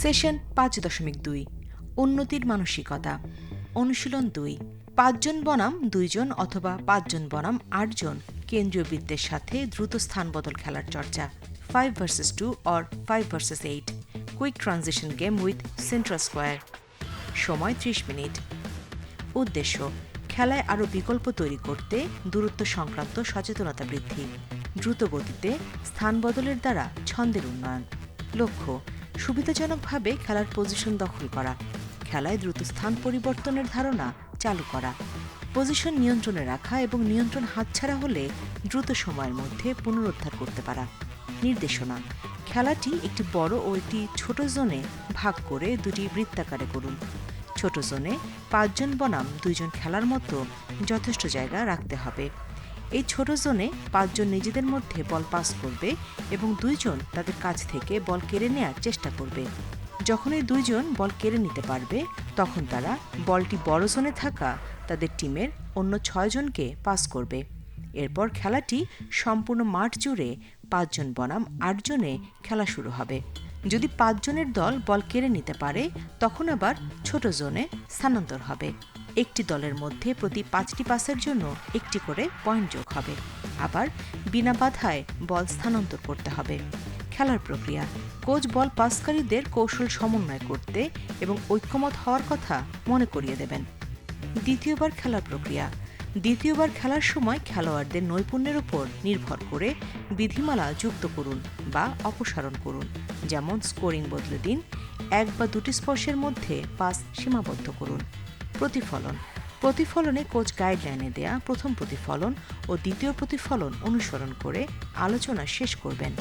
Session ৫.২ উন্নতির মানসিকতা। অনুশীলন ২ ৫ জন বনাম ২ জন অথবা ৫ জন বনাম ৮ জন কেন্দ্রীয় বৃত্তের সাথে দ্রুত স্থান বদল খেলার চর্চা। 5 vs 2 or 5 vs 8 quick transition game with central square. সময় ৩০ মিনিট। উদ্দেশ্য খেলায় আরও বিকল্প তৈরি করতে দূরত্ব সংক্রান্ত সচেতনতা বৃদ্ধি, দ্রুত গতিতে স্থান বদলের দ্বারা ছন্দের উন্নয়ন। লক্ষ্য সুবিধাজনকভাবে খেলার পজিশন দখল করা, খেলায় দ্রুত স্থান পরিবর্তনের ধারণা চালু করা, পজিশন নিয়ন্ত্রণে রাখা এবং নিয়ন্ত্রণ হাতছাড়া হলে দ্রুত সময়ের মধ্যে পুনরুদ্ধার করতে পারা। নির্দেশনা খেলাটি একটি বড় ও একটি ছোট জোনে ভাগ করে দুটি বৃত্তাকারে করুন। ছোট জোনে ৫ জন বনাম ২ জন খেলার মতো যথেষ্ট জায়গা রাখতে হবে। এই ছোট জোনে ৫ জন নিজেদের মধ্যে বল পাস করবে এবং ২ জন তাদের কাছ থেকে বল কেড়ে নেয়ার চেষ্টা করবে। যখন এই ২ জন বল কেড়ে নিতে পারবে তখন তারা বলটি বড় জোনে থাকা তাদের টিমের অন্য ৬ জনকে পাস করবে। এরপর খেলাটি সম্পূর্ণ মাঠ জুড়ে ৫ জন বনাম ৮ জনে খেলা শুরু হবে। যদি ৫ জনের দল বল কেড়ে নিতে পারে তখন আবার ছোট জোনে স্থানান্তর হবে। একটি দলের মধ্যে প্রতি ৫টি পাসের জন্য একটি করে পয়েন্ট যোগ হবে। আবার বিনা বাধায় বল স্থানান্তর করতে হবে। খেলার প্রক্রিয়া কোচ বল পাসকারীদের কৌশল সমন্বয় করতে এবং ঐক্যমত হওয়ার কথা মনে করিয়ে দেবেন। দ্বিতীয়বার খেলার প্রক্রিয়া দ্বিতীয়বার খেলার সময় খেলোয়াড়দের নৈপুণ্যের উপর নির্ভর করে বিধিমালা যুক্ত করুন বা অপসারণ করুন, যেমন স্কোরিং বদলে দিন, ১ বা ২টি স্পর্শের মধ্যে পাস সীমাবদ্ধ করুন। প্রতিফলন প্রতিফলনে কোচ গাইডলাইনে দেয়া প্রথম প্রতিফলন ও দ্বিতীয় প্রতিফলন অনুসরণ করে আলোচনা শেষ করবেন।